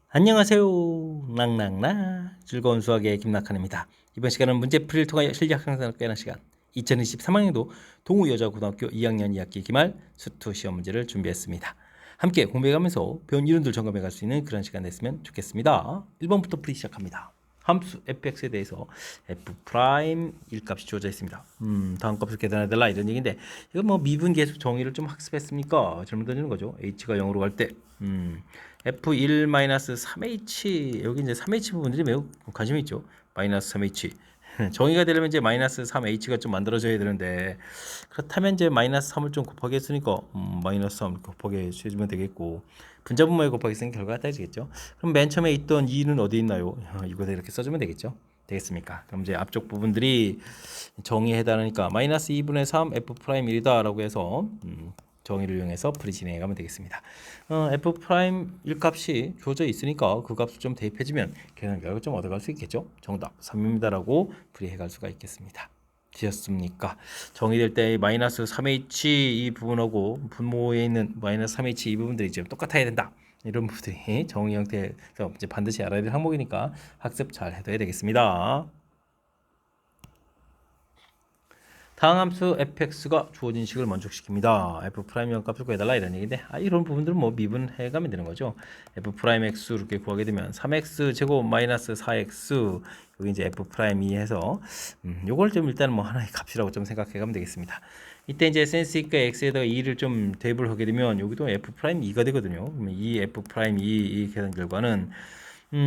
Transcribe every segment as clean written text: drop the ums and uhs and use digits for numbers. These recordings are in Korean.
안녕하세요. 낭낭나 즐거운 수학의 김낙한입니다. 이번 시간은 문제 풀이를 통하여 실력 향상을 꾀하는 시간 2023학년도 동우여자고등학교 2학년 2학기 기말 수투 시험 문제를 준비했습니다. 함께 공부해가면서 배운 이론들 점검해 갈 수 있는 그런 시간 됐으면 좋겠습니다. 1번부터 풀이 시작합니다. 함수 fx에 대해서 f 프라임 1값이 주어져 있습니다. 다음 값을 계산해달라 이런 얘기인데 이거 뭐 미분 계수 정의를 좀 학습했습니까? 잘못 던지는 거죠. h가 0으로 갈 때 f1-3h 여기 이제 3h 부분들이 매우 관심이 있죠. 마이너스 3h 정의가 되려면 이제 마이너스 3h가 좀 만들어져야 되는데 그렇다면 이제 마이너스 3을 좀 곱하기 했으니까 마이너스 3 곱하기 해주면 되겠고 분자분모에 곱하기 했으니 결과가 따지겠죠. 그럼 맨 처음에 있던 2는 어디 있나요? 이거다 이렇게 써주면 되겠죠. 되겠습니까? 그럼 이제 앞쪽 부분들이 정의에 해당하니까 마이너스 2분의 3 f 프라임 1이다 라고 해서 정의를 이용해서 풀이 진행해 가면 되겠습니다. f 프라임 1값이 주어져 있으니까 그 값을 좀 대입해주면 계산 결과를 좀 얻어갈 수 있겠죠. 정답 3입니다라고 풀이해 갈 수가 있겠습니다. 되셨습니까? 정의될 때 마이너스 3h 이 부분하고 분모에 있는 마이너스 3h 이 부분들이 지금 똑같아야 된다. 이런 부분들이 정의 형태에서 이제 반드시 알아야 될 항목이니까 학습 잘 해둬야 되겠습니다. 다음 함수 fx가 주어진 식을 만족시킵니다. f 프라임 값을 구해달라 이런 얘기인데 이런 부분들은 뭐 미분해 가면 되는 거죠. f 프라임 x 이렇게 구하게 되면 3x 제곱 마이너스 4x 여기 이제 f 프라임 2 해서 요걸 좀 일단 뭐 하나의 값이라고 좀 생각해 가면 되겠습니다. 이때 이제 센스 있게 x에다가 2를 좀 대입을 하게 되면 여기도 f 프라임 2가 되거든요. 그러면 이 f 프라임 2 이 계산 결과는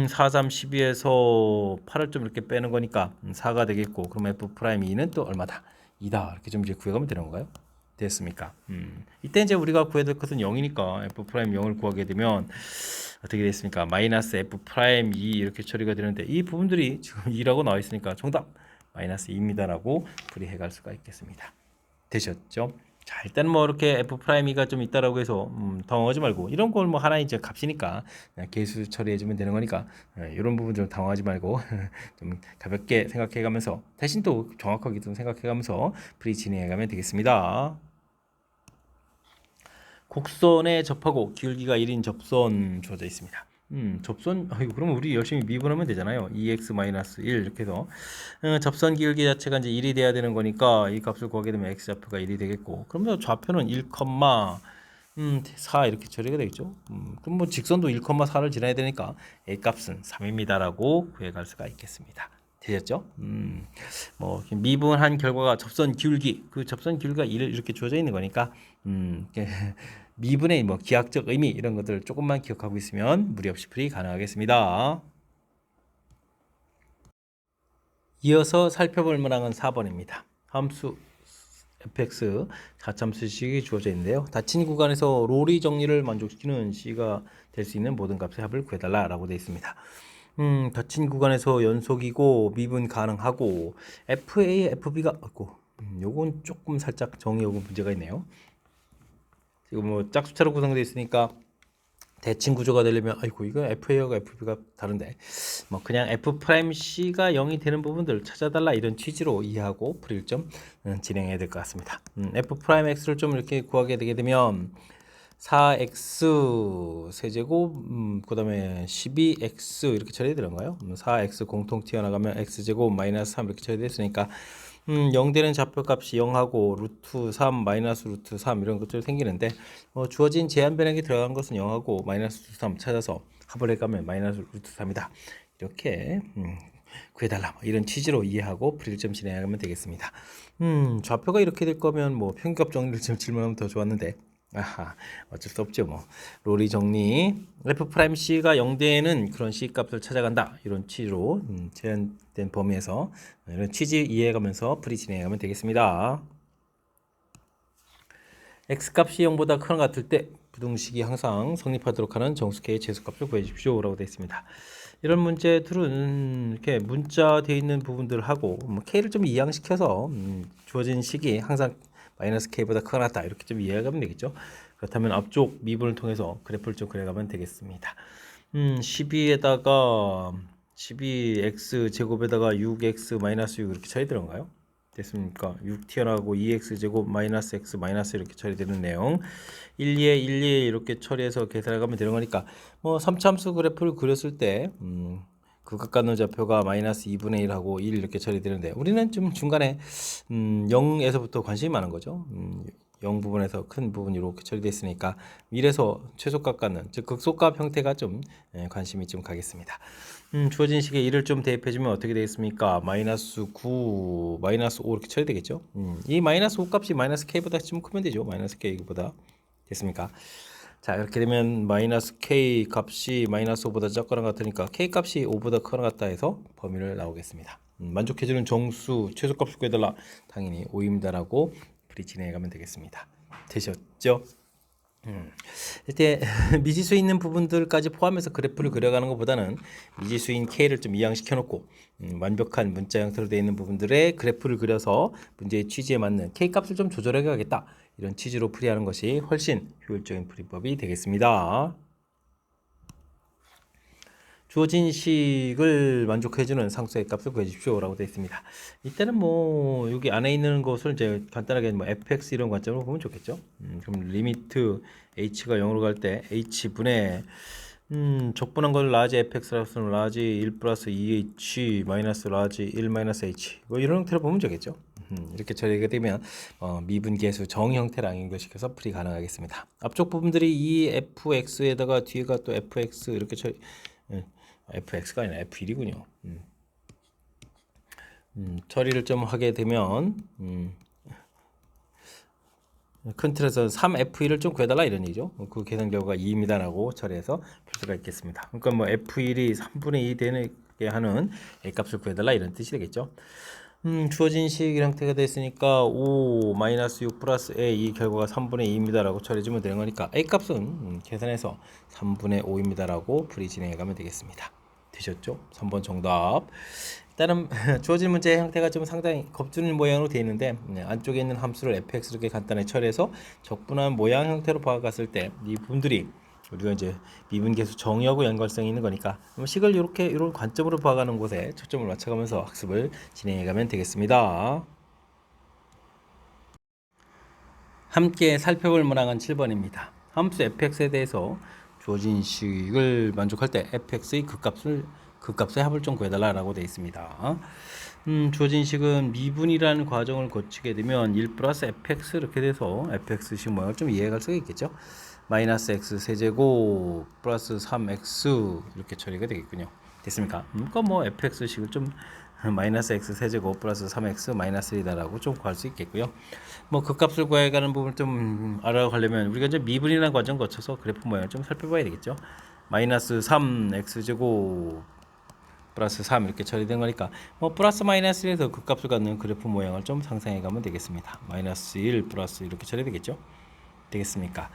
4, 3, 12에서 8을 좀 이렇게 빼는 거니까 4가 되겠고 그럼 f 프라임 2는 또 얼마다? 2다 이렇게 좀 이제 구해가면 되는 건가요? 됐습니까? 이때 이제 우리가 구해야 될 것은 0이니까 f 프라임 0을 구하게 되면 어떻게 됐습니까? 마이너스 f 프라임 2 이렇게 처리가 되는데 이 부분들이 지금 2라고 나와 있으니까 정답 마이너스 2입니다라고 풀이해 갈 수가 있겠습니다. 되셨죠? 자, 일단 뭐 이렇게 f 프라임 2가 좀 있다라고 해서 당황하지 말고 이런 걸 뭐 하나 이제 값이니까 그냥 계수 처리해 주면 되는 거니까 이런 부분 좀 당황하지 말고 좀 가볍게 생각해 가면서 대신 또 정확하게 좀 생각해 가면서 풀이 진행해 가면 되겠습니다. 곡선에 접하고 기울기가 1인 접선 주어져 있습니다. 접선, 그러면 우리 열심히 미분하면 되잖아요. 2x-1 이렇게 해서 접선 기울기 자체가 이제 1이 돼야 되는 거니까 이 값을 구하게 되면 x좌표가 1이 되겠고 그러면 좌표는 1,4 이렇게 처리가 되겠죠. 그럼 뭐 직선도 1,4를 지나야 되니까 a 값은 3입니다라고 구해갈 수가 있겠습니다. 되셨죠? 뭐 미분한 결과가 접선 기울기 그 접선 기울기가 1 이렇게 주어져 있는 거니까 미분의 뭐 기하학적 의미 이런 것들을 조금만 기억하고 있으면 무리 없이 풀이 가능하겠습니다. 이어서 살펴볼 문항은 4번입니다. 함수 fx 가참수식이 주어져 있는데요. 닫힌 구간에서 로리 정리를 만족시키는 C가 될 수 있는 모든 값의 합을 구해달라라고 되어 있습니다. 닫힌 구간에서 연속이고 미분 가능하고 FA, FB가 없고 요건 조금 살짝 정의 요건 문제가 있네요. 지금 뭐 짝수차로 구성되어 있으니까 대칭 구조가 되려면 아이고 이거 FA하고 FB가 다른데 뭐 그냥 F 프라임 C가 0이 되는 부분들을 찾아달라 이런 취지로 이해하고 풀이를 좀 진행해야 될 것 같습니다. F 프라임 X를 좀 이렇게 구하게 되게 되면 4x 세제곱 그 다음에 12x 이렇게 처리해야 되는가요? 4x 공통 튀어나가면 x제곱 마이너스 3 이렇게 처리됐으니까 0 되는 좌표값이 0하고 루트 3 마이너스 루트 3 이런 것들이 생기는데 주어진 제한 변형이 들어간 것은 0하고 마이너스 루트 3 찾아서 합을 해가면 마이너스 루트 3이다 이렇게 구해달라 뭐 이런 취지로 이해하고 풀이를 좀 진행하면 되겠습니다. 좌표가 이렇게 될 거면 뭐 평균값 정리를 좀 질문하면 더 좋았는데 어쩔 수 없죠 뭐. 로리 정리 f 프라임 c가 0되는 그런 c 값을 찾아간다 이런 취지로 제한된 범위에서 이런 취지 이해해가면서 풀이 진행해가면 되겠습니다. x 값이 0보다 크거나 같을 때 부등식이 항상 성립하도록 하는 정수 k의 제수값을 구해주십시오 라고 되어 있습니다. 이런 문제들은 이렇게 문자 되어 있는 부분들을 하고 k를 좀 이항시켜서 주어진 식이 항상 마이너스 k보다 크거나 같다 이렇게 좀 이해가면 되겠죠. 그렇다면 앞쪽 미분을 통해서 그래프를 좀 그려가면 되겠습니다. 12에다가 12x 제곱에다가 6x 마이너스 6 이렇게 처리 들어간가요? 됐습니까? 6 튀어나가고 2x제곱 마이너스 x 마이너스 이렇게 처리되는 내용 1, 2에 1, 2에 이렇게 처리해서 계산해 가면 되는 거니까 뭐 3차함수 그래프를 그렸을 때 극각각는 좌표가 마이너스 2분의 1하고 1 이렇게 처리되는데 우리는 좀 중간에 0에서부터 관심이 많은 거죠. 0 부분에서 큰 부분이 이렇게 처리되어 있으니까 미래에서 최소값 즉 극소값 형태가 좀 관심이 좀 가겠습니다. 주어진 식에 1을 좀 대입해주면 어떻게 되겠습니까? 마이너스 9, 마이너스 5 이렇게 처리되겠죠. 이 마이너스 5 값이 마이너스 k보다 좀 크면 되죠. 마이너스 k보다 됐습니까? 자 이렇게 되면 마이너스 k 값이 마이너스 5보다 작거나 같으니까 k 값이 5보다 크거나 같다 해서 범위를 나오겠습니다. 만족해주는 정수 최소값을 구해달라. 당연히 5입니다라고 풀이 진행해가면 되겠습니다. 되셨죠? 이때 미지수 있는 부분들까지 포함해서 그래프를 그려가는 것보다는 미지수인 k를 좀 이양시켜 놓고 완벽한 문자 형태로 되어 있는 부분들의 그래프를 그려서 문제의 취지에 맞는 k 값을 좀 조절해 가겠다. 이런 취지로 풀이하는 것이 훨씬 효율적인 풀이법이 되겠습니다. 주어진 식을 만족해주는 상수의 값을 구해주십시오 라고 되어 있습니다. 이때는 뭐 여기 안에 있는 것을 이제 간단하게 뭐 fx 이런 관점으로 보면 좋겠죠. 그럼 리미트 h가 0으로 갈 때 h분의 적분한 걸 라지 fx라고 쓰는 라지 1 플러스 2h 마이너스 라지 1 마이너스 h 뭐 이런 형태로 보면 되겠죠. 이렇게 처리가 되면 미분계수 정 형태랑 연결시켜서 풀이 가능하겠습니다. 앞쪽 부분들이 이 fx에다가 뒤에가 또 fx 이렇게 fx가 아니라 f1이군요. 처리를 좀 하게 되면 큰 틀에서 3f1을 좀 구해달라 이런 얘기죠. 그 계산 결과가 2입니다라고 처리해서 풀 수가 있겠습니다. 그러니까 뭐 f1이 3분의 2 되게 하는 a 값을 구해달라 이런 뜻이 되겠죠. 주어진 식 형태가 됐으니까 5 마이너스 6 플러스 a 이 결과가 3분의 2입니다라고 처리해주면 되는 거니까 a 값은 계산해서 3분의 5입니다라고 풀이 진행해가면 되겠습니다. 되셨죠? 3번 정답. 일단은 주어진 문제의 형태가 좀 상당히 겁주는 모양으로 되어 있는데 안쪽에 있는 함수를 fx 이렇게 간단히 처리해서 적분한 모양 형태로 봐갔을 때 이 부분들이 우리가 이제 미분계수 정의하고 연관성이 있는 거니까 식을 이렇게 이런 관점으로 봐가는 곳에 초점을 맞춰가면서 학습을 진행해가면 되겠습니다. 함께 살펴볼 문항은 7번입니다. 함수 fx에 대해서 주어진 식을 만족할 때 fx의 극값의 합을 좀 구해달라고 되어 있습니다. 주어진 식은 미분이라는 과정을 거치게 되면 1 플러스 fx 이렇게 돼서 fx식 모양을 좀 이해할 수가 있겠죠. 마이너스 x 세제곱 플러스 3x 이렇게 처리가 되겠군요. 됐습니까? 그러니까 뭐 fx식을 좀 마이너스 x 세제곱 플러스 3x 마이너스 1이다라고 좀 구할 수 있겠고요. 뭐 극값을 구해가는 부분을 좀 알아가려면 우리가 이제 미분이라는 과정 거쳐서 그래프 모양을 좀 살펴봐야 되겠죠. 마이너스 3x 제곱 플러스 3 이렇게 처리된 거니까 뭐 플러스 마이너스 1에서 극값을 갖는 그래프 모양을 좀 상상해 가면 되겠습니다. 마이너스 1 플러스 이렇게 처리되겠죠. 되겠습니까?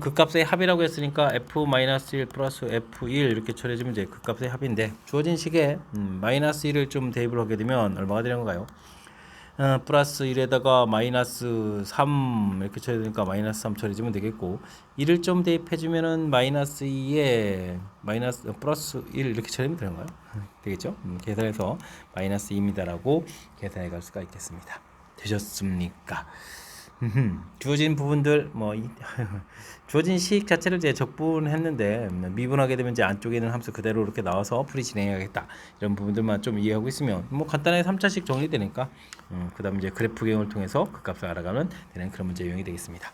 극값의 합이라고 했으니까 f-1 플러스 f1 이렇게 처리해주면 이제 극값의 합인데 주어진 식에 마이너스 1을 좀 대입을 하게 되면 얼마가 되는 건가요? 플러스 1에다가 마이너스 3 이렇게 처리되니까 마이너스 3 처리해주면 되겠고 1을 좀 대입해주면은 마이너스 2에 마이너스 플러스 1 이렇게 처리하면 되는 거예요. 되겠죠? 계산해서 마이너스 2입니다라고 계산해 갈 수가 있겠습니다. 되셨습니까? 주어진 부분들 주어진 식 자체를 이제 적분했는데 미분하게 되면 이제 안쪽에 있는 함수 그대로 이렇게 나와서 풀이 진행해야겠다 이런 부분들만 좀 이해하고 있으면 뭐 간단하게 3차식 정리되니까 그다음 이제 그래프경을 통해서 그 값을 알아가면 되는 그런 문제 유형이 되겠습니다.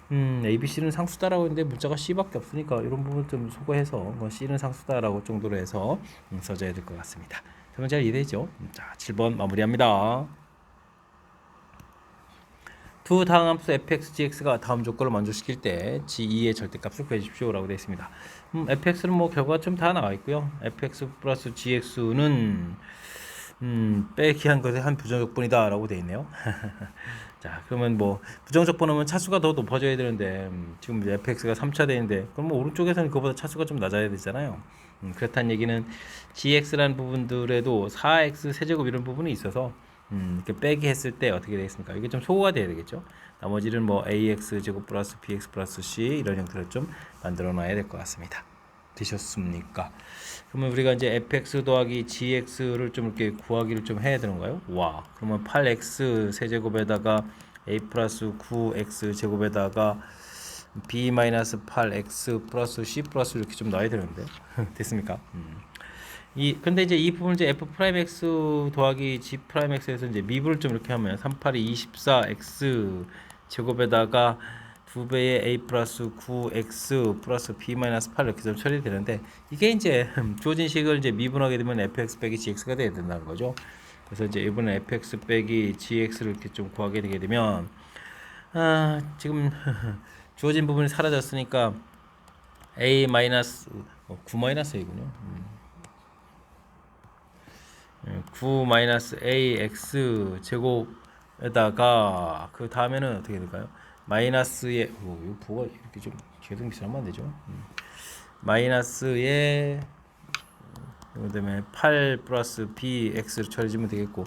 ABC는 상수다라고 했는데 문자가 C밖에 없으니까 이런 부분 좀 소거해서 뭐 C는 상수다라고 정도로 해서 써줘야 될 것 같습니다. 그러면 잘 이해되죠? 자, 7번 마무리합니다. 두 다항함수 fx, gx가 다음 조건을 만족시킬 때 g2의 절대값을 구해주십시오 라고 되어 있습니다. fx는 뭐 결과가 좀 다 나와 있고요. fx 플러스 gx는 빼기 한 것의 한 부정적분이다 라고 되어 있네요. 자, 그러면 뭐 부정적분하면 차수가 더 높아져야 되는데 지금 fx가 3차 되는데 그럼 뭐 오른쪽에서는 그보다 차수가 좀 낮아야 되잖아요. 그렇다는 얘기는 gx라는 부분들에도 4x 세제곱 이런 부분이 있어서 이렇게 빼기 했을 때 어떻게 되겠습니까? 이게 좀 소거가 돼야 되겠죠. 나머지는 뭐 ax 제곱 플러스 bx 플러스 c 이런 형태를 좀 만들어 놔야 될 것 같습니다. 되셨습니까? 그러면 우리가 이제 fx 더하기 gx를 좀 이렇게 구하기를 좀 해야 되는가요? 와, 그러면 8x 세제곱에다가 a 플러스 9x 제곱에다가 b 마이너스 8x 플러스 c 플러스 이렇게 좀 넣어야 되는데 됐습니까? 근데 이제 이 부분 이제 f 프라임 x 더하기 g 프라임 x에서 이제 미분을 좀 이렇게 하면 38이 24x 제곱에다가 2배의 a 플러스 9x 플러스 b 마이너스 8 이렇게 좀 처리되는데 이게 이제 주어진 식을 이제 미분하게 되면 fx 빼기 gx가 돼야 된다는 거죠. 그래서 이제 이번에 fx 빼기 gx를 이렇게 좀 구하게 되게 되면 지금 주어진 부분이 사라졌으니까 a 마이너스 9 마이너스 a군요. 9 마이너스 ax 제곱에다가 그 다음에는 어떻게 될까요? 마이너스에 이거 부가 이렇게 좀 계속 미스하면 안 되죠. 마이너스에 그다음에 8 플러스 bx를 처리해주면 되겠고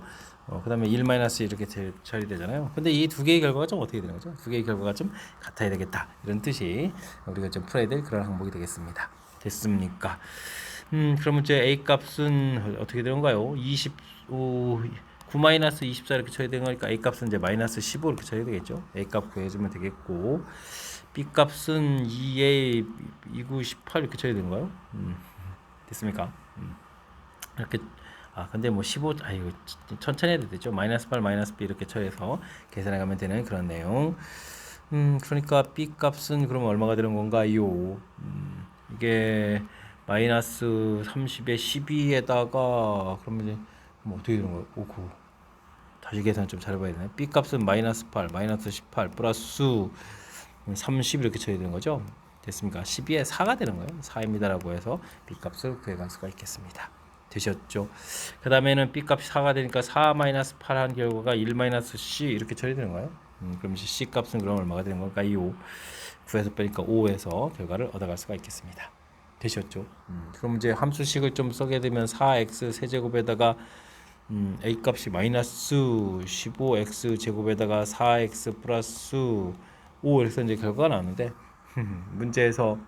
그다음에 1 마이너스 이렇게 처리되잖아요. 근데 이 두 개의 결과가 좀 어떻게 되는 거죠? 두 개의 결과가 좀 같아야 되겠다 이런 뜻이 우리가 좀 풀어야 될 그런 항목이 되겠습니다. 됐습니까? 그러면 이제 a 값은 어떻게 되는가요? 9 마이너스 24 이렇게 처리 되는 거니까 a 값은 이제 마이너스 15 이렇게 처리 되겠죠? a 값 구해주면 되겠고 b 값은 2a 29 18 이렇게 처리 되는가요? 됐습니까? 이렇게 근데 뭐 15 이거 천천히 해도 되죠. 마이너스 8 마이너스 b 이렇게 처리해서 계산해 가면 되는 그런 내용. 그러니까 b 값은 그러면 얼마가 되는 건가요? 이게 마이너스 30에 12에다가 그러면 이제 뭐 어떻게 되는 거예요? 오구 다시 계산 좀 잘해봐야 되네. b 값은 마이너스 8 마이너스 18 플러스 30 이렇게 쳐야 되는 거죠. 됐습니까? 12에 4가 되는 거예요. 4입니다라고 해서 b 값을 구해갈 수가 있겠습니다. 되셨죠? 그 다음에는 b 값이 4가 되니까 4 마이너스 8 한 결과가 1 마이너스 c 이렇게 처리되는 거예요. 그럼 c 값은 그럼 얼마가 되는 걸까? 이 5. 9에서 빼니까 5에서 결과를 얻어갈 수가 있겠습니다. 되셨죠? 그럼 이제 함수식을 좀 쓰게 되면 4x 세제곱에다가 a 값이 마이너스 15x 제곱에다가 4x 플러스 5 이렇게 이제 결과가 나왔는데 문제에서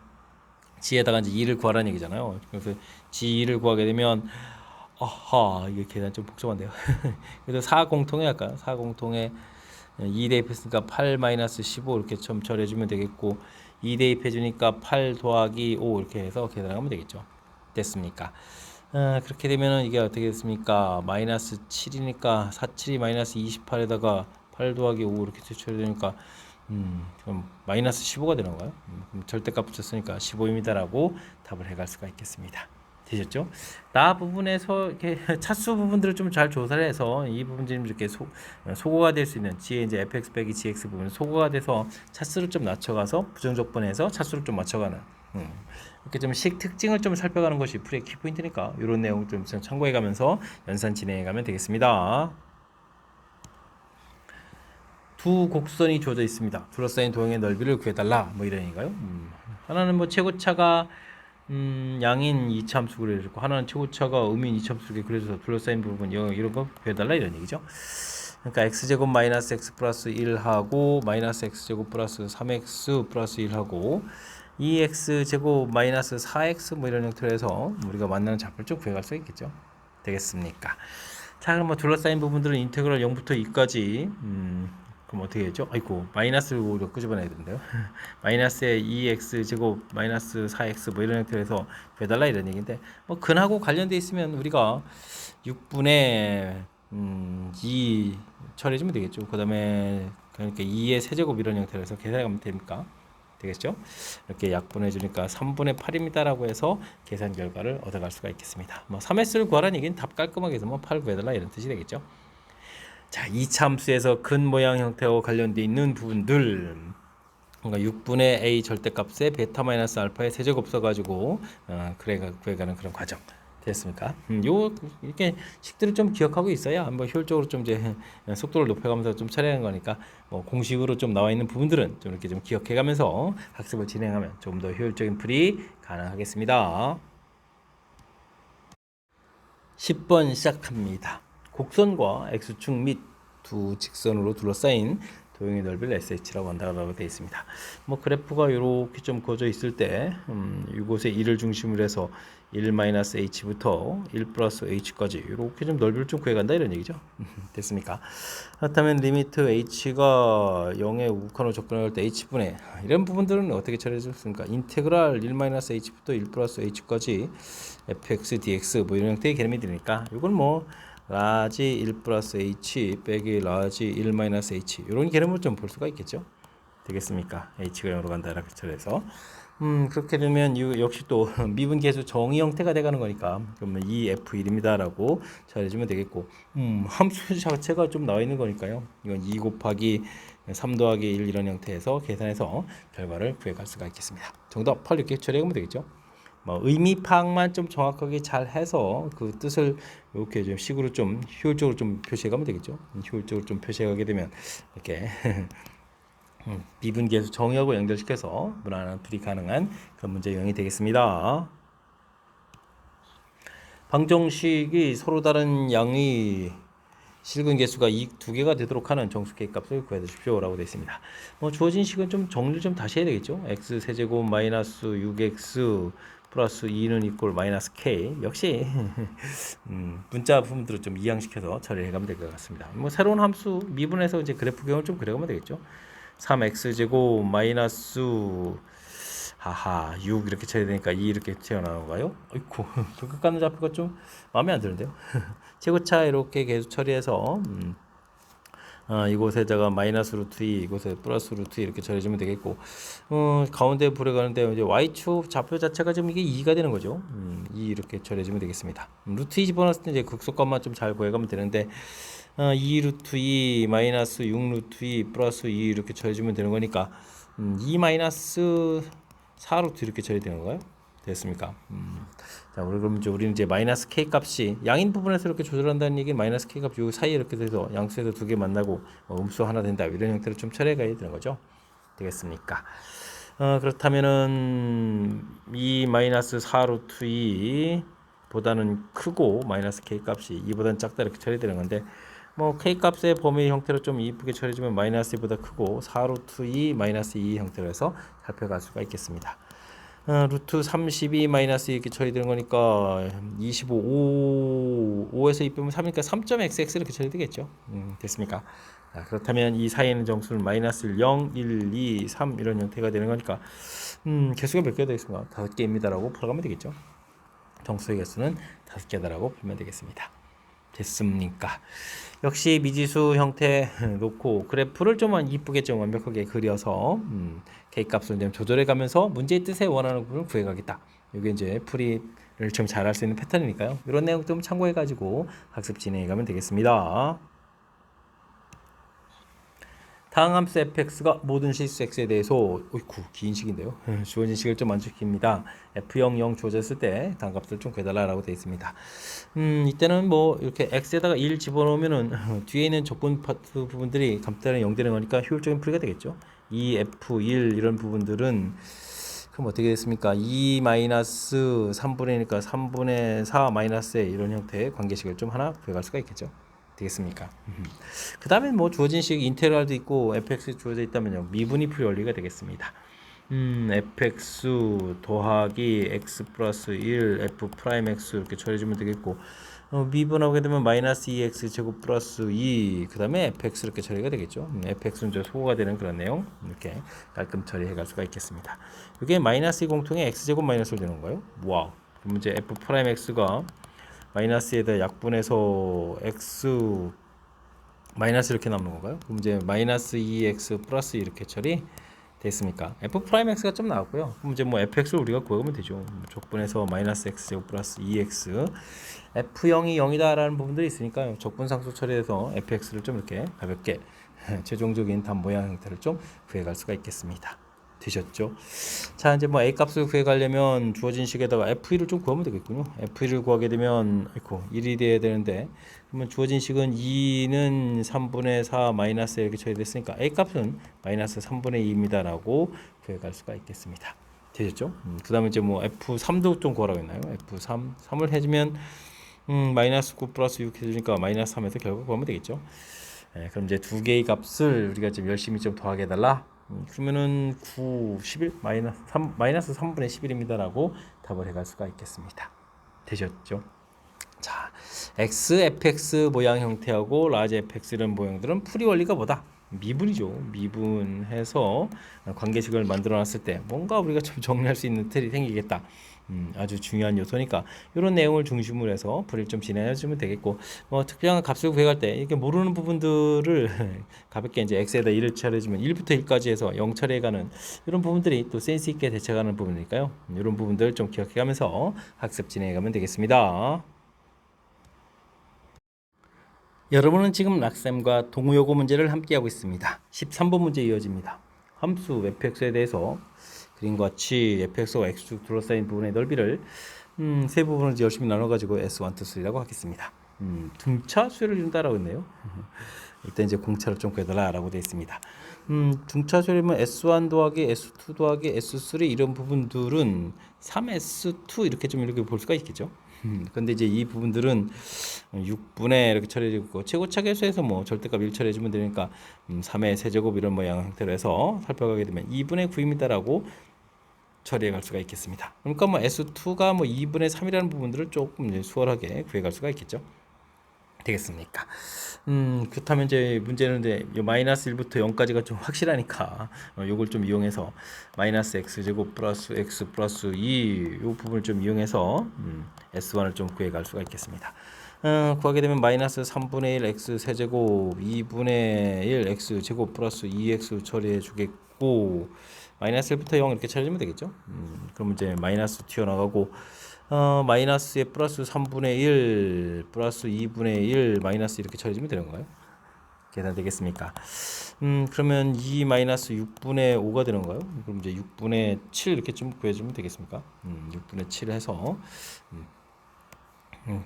g에다가 이제 2를 구하라는 얘기잖아요. 그래서 g2를 구하게 되면 이게 계산 좀 복잡한데요. 그래서 4 공통에 할까요? 4 공통에 2 대입했으니까 8 마이너스 15 이렇게 좀 처리해주면 되겠고 2 대입해주니까 8 더하기 5 이렇게 해서 계산하면 되겠죠. 됐습니까? 그렇게 되면은 이게 어떻게 됐습니까? 마이너스 7이니까 4, 7이 마이너스 28에다가 8 더하기 5 이렇게 처리되니까 그럼 마이너스 15가 되는 거예요. 그럼 절대값 붙였으니까 15입니다라고 답을 해갈 수가 있겠습니다. 되셨죠? 나 부분에서 이렇게 차수 부분들을 좀 잘 조사를 해서 이 부분 좀 이렇게 소거가 될 수 있는 G의 이제 fx 빼기 gx 부분 소거가 돼서 차수를 좀 낮춰가서 부정조건에서 차수를 좀 맞춰가는 이렇게 좀 식 특징을 좀 살펴가는 것이 풀이의 키포인트니까 이런 내용 좀 참고해가면서 연산 진행해가면 되겠습니다. 두 곡선이 주어져 있습니다. 둘러싸인 도형의 넓이를 구해달라 뭐 이런 얘기가요. 하나는 뭐 최고차가 양인 이차함수를 해주고 하나는 최고차가 음인 이차함수를 그려줘서 둘러싸인 부분 이런 거 구해달라 이런 얘기죠. 그러니까 x제곱 마이너스 x 플러스 1하고 마이너스 x제곱 플러스 3x 플러스 1하고 2x제곱 마이너스 4x 뭐 이런 형태로 해서 우리가 만나는 좌표를 쭉 구해갈 수 있겠죠. 되겠습니까? 자, 그럼 뭐 둘러싸인 부분들은 인테그랄 0부터 2까지 그럼 어떻게 했죠? 아이고 마이너스로 끄집어내야 된대요. 마이너스에 2x 제곱 마이너스 4x 뭐 이런 형태로 해서 구해달라 이런 얘기인데 뭐 근하고 관련돼 있으면 우리가 6분의 2 처리해주면 되겠죠. 그 다음에 그러니까 2의 세제곱 이런 형태로 해서 계산하면 됩니까? 되겠죠? 이렇게 약분해 주니까 3분의 8입니다라고 해서 계산 결과를 얻어갈 수가 있겠습니다. 뭐 3S를 구하라는 얘기는 답 깔끔하게 해서 뭐 8 구해달라 이런 뜻이 되겠죠. 자, 이차 함수에서 근 모양 형태와 관련되어 있는 부분들 그러니까 6분의 a 절대값에 베타 마이너스 알파의 세제곱 써가지고 구해가는 그런 과정 됐습니까? 요 이렇게 식들을 좀 기억하고 있어야 뭐 효율적으로 좀 이제 속도를 높여가면서 좀 처리하는 거니까 뭐 공식으로 좀 나와 있는 부분들은 좀 이렇게 좀 기억해가면서 학습을 진행하면 좀 더 효율적인 풀이 가능하겠습니다. 10번 시작합니다. 곡선과 x축 및 두 직선으로 둘러싸인 도형의 넓이를 SH라고 한다고 되어 있습니다. 뭐 그래프가 이렇게 좀 그어져 있을 때 이곳에 1을 중심으로 해서 1-h부터 1 플러스 h까지 이렇게 좀 넓이를 좀 구해간다 이런 얘기죠. 됐습니까? 그렇다면 리미트 h가 0에 우극한으로 접근할 때 h분의 이런 부분들은 어떻게 처리해줬습니까? 인테그랄 1-h부터 1 플러스 h까지 fx dx 뭐 이런 형태의 개념이 되니까 이건 뭐 라지 1 플러스 h 빼기 라지 1-h 이런 개념을 좀 볼 수가 있겠죠. 되겠습니까? h가 0으로 간다 이렇게 처리해서 그렇게 되면 이 역시 또 미분 계수 정의 형태가 돼가는 거니까 그러면 이 f1입니다라고 처리해주면 되겠고 함수 자체가 좀 나와 있는 거니까요. 이건 2 곱하기 3 더하기 1 이런 형태에서 계산해서 결과를 구해갈 수가 있겠습니다. 정답 8 이렇게 처리하면 되겠죠. 뭐 의미 파악만 좀 정확하게 잘 해서 그 뜻을 이렇게 좀 식으로 좀 효율적으로 좀 표시해 가면 되겠죠. 효율적으로 좀 표시해 가게 되면 이렇게 미분계수 정의하고 연결시켜서 무난한 풀이 가능한 그런 문제 유형이 되겠습니다. 방정식이 서로 다른 양의 실근 개수가 이 두 개가 되도록 하는 정수 K 값을 구해 주십시오 라고 되어 있습니다. 뭐 주어진 식은 좀 정리를 좀 다시 해야 되겠죠. x 세제곱 마이너스 6x 플러스 2는 이꼴 마이너스 k 역시 문자 부분들을 좀 이양시켜서 처리해 가면 될 것 같습니다. 뭐 새로운 함수 미분해서 이제 그래프경을 좀 그려가면 되겠죠. 3x 제곱 마이너스 6 이렇게 처리되니까 2 이렇게 튀어나오가요? 어이쿠 극각가는 좌표가 좀 마음에 안 드는데요. 제곱차 이렇게 계속 처리해서 이곳에다가 마이너스 루트 2 이곳에 플러스 루트 2 이렇게 처리해주면 되겠고 가운데 불에 가는데 이제 y축 좌표 자체가 지금 이게 2가 되는 거죠. 2 이렇게 처리해주면 되겠습니다. 루트 2 집어넣었을 때 이제 극소값만 좀 잘 구해가면 되는데 2 루트 2 마이너스 6 루트 2 플러스 2 이렇게 처리해주면 되는 거니까 2 마이너스 4 루트 이렇게 처리되는 거예요. 됐습니까? 자, 그럼 이제 우리는 이제 마이너스 k 값이 양인 부분에서 이렇게 조절한다는 얘기는 마이너스 k 값 요 사이에 이렇게 돼서 양수에서 두 개 만나고 음수 하나 된다 이런 형태로 좀 처리해 가야 되는 거죠. 되겠습니까? 그렇다면은 이 마이너스 4 루트 2 보다는 크고 마이너스 k 값이 2보다는 작다 이렇게 처리되는 건데 뭐 k 값의 범위 형태로 좀 이쁘게 처리해주면 마이너스 2보다 크고 4 루트 2 마이너스 2 형태로 해서 살펴갈 수가 있겠습니다. 루트 32 마이너스 이렇게 처리되는 거니까 25 5에서 2 빼면 3이니까 3.xx 이렇게 처리되겠죠. 됐습니까? 자, 그렇다면 이 사이에 있는 정수는 마이너스 0, 1, 2, 3 이런 형태가 되는 거니까 개수가 몇 개가 되겠습니까? 5개입니다라고 풀어가면 되겠죠. 정수의 개수는 5개다라고 풀면 되겠습니다. 됐습니까? 역시 미지수 형태 놓고 그래프를 좀 이쁘게 좀 완벽하게 그려서 K값을 좀 조절해 가면서 문제의 뜻에 원하는 부분을 구해 가겠다. 이게 이제 풀이를 좀 잘할 수 있는 패턴이니까요. 이런 내용 좀 참고해 가지고 학습 진행해 가면 되겠습니다. 다음 함수 fx가 모든 실수 x에 대해서 어이쿠 긴 식인데요. 주어진 식을 좀 만족입니다. f0 0 주어졌을 때 다음 값을 좀 구해달라고 되어 있습니다. 이때는 뭐 이렇게 x에다가 1 집어넣으면은 뒤에 있는 조건 파트 부분들이 감따는 0 되는 거니까 효율적인 풀이가 되겠죠. 이 f1 이런 부분들은 그럼 어떻게 됐습니까? 2 마이너스 3분의 1이니까 3분의 4 마이너스 이런 형태의 관계식을 좀 하나 구해갈 수가 있겠죠. 되겠습니까? 그 다음에 뭐 주어진 식 인테그랄도 있고 fx 주어져 있다면요 미분이 풀이 원리가 되겠습니다. fx 더하기 x 플러스 1 f 프라임 x 이렇게 처리해주면 되겠고 미분하게 되면 마이너스 2x 제곱 플러스 2 그 다음에 fx 이렇게 처리가 되겠죠. fx는 저 소거가 되는 그런 내용 이렇게 깔끔 처리해 갈 수가 있겠습니다. 이게 마이너스 2 공통에 x 제곱 마이너스로 되는 거예요. 와우. 그럼 이제 f 프라임 x가 마이너스에다 약분해서 x 마이너스 이렇게 남는 건가요? 그럼 이제 마이너스 2x 플러스 이렇게 처리 됐습니까? f 프라임 x가 좀 나왔고요. 그럼 이제 뭐 fx를 우리가 구하면 되죠. 적분해서 마이너스 x 제곱 플러스 2x f0이 0이다라는 부분들이 있으니까요. 적분상수 처리해서 fx를 좀 이렇게 가볍게 최종적인 답 모양 형태를 좀 구해갈 수가 있겠습니다. 되셨죠? 자 이제 뭐 a 값을 구해가려면 주어진 식에다가 f1을 좀 구하면 되겠군요. f1을 구하게 되면 1이 돼야 되는데 그러면 주어진 식은 2는 3분의 4 마이너스 이렇게 처리됐으니까 a 값은 마이너스 3분의 2입니다 라고 구해갈 수가 있겠습니다. 되셨죠? 그 다음에 이제 뭐 f3도 좀 구하라고 했나요? f3 3을 해주면 마이너스 9 플러스 6 해주니까 마이너스 3에서 결국 구하면 되겠죠. 그럼 이제 두 개의 값을 우리가 좀 열심히 좀 더하게 해달라. 그러면은 9, 11 마이너스 3분의 11입니다라고 답을 해갈 수가 있겠습니다. 되셨죠? 자, x, fx 모양 형태하고 라지 fx 이런 모양들은 풀이 원리가 뭐다? 미분이죠. 미분해서 관계식을 만들어 놨을 때 뭔가 우리가 좀 정리할 수 있는 틀이 생기겠다. 아주 중요한 요소니까 이런 내용을 중심으로 해서 풀이를 좀 진행해 주면 되겠고, 특별한 값을 구해갈 때 이렇게 모르는 부분들을 가볍게 이제 x에다 1을 처리해주면 1부터 1까지 해서 0 처리해가는 이런 부분들이 또 센스 있게 대처하는 부분이니까요. 이런 부분들 좀 기억해가면서 학습 진행해가면 되겠습니다. 여러분은 지금 락쌤과 동우요고 문제를 함께하고 있습니다. 13번 문제 이어집니다. 함수 fx에 대해서 그림과 같이 fx와 x축 둘러싸인 부분의 넓이를 세 부분을 열심히 나눠가지고 S1, 2, 3라고 하겠습니다. 등차 수열을 이룬다라고 했네요. 일단 이제 공차를 좀 구해달라라고 되어 있습니다. 등차 수열이면 S1 더하기 S2 더하기 S3 이런 부분들은 3S2 이렇게 좀 이렇게 볼 수가 있겠죠. 근데 이제 이 부분들은 6분의 이렇게 처리해 주고 최고차 계수에서 뭐 절대값 1 처리해 주면 되니까 3의 세제곱 이런 모양 형태로 해서 살펴가게 되면 2분의 9입니다라고 처리해 갈 수가 있겠습니다. 그러니까 뭐 S2가 뭐 2분의 3이라는 부분들을 조금 이제 수월하게 구해 갈 수가 있겠죠. 되겠습니까? 그렇다면 이제 문제는 이제 마이너스 1부터 0까지가 좀 확실하니까 요걸 좀 이용해서 마이너스 x제곱 플러스 x 플러스 2 요 부분을 좀 이용해서 S1을 좀 구해 갈 수가 있겠습니다. 구하게 되면 마이너스 3분의 1 x 세제곱 2분의 1 x 제곱 플러스 2x 처리해 주겠고, 마이너스 1부터 0 이렇게 처리하면 되겠죠. 그럼 이제 마이너스 튀어나가고 마이너스에 플러스 3분의 1 플러스 2분의 1 마이너스 이렇게 처리해주면 되는 건가요? 계산되겠습니까? 그러면 2 마이너스 6분의 5가 되는 건가요? 그럼 이제 6분의 7 이렇게 좀 구해주면 되겠습니까? 6분의 7 해서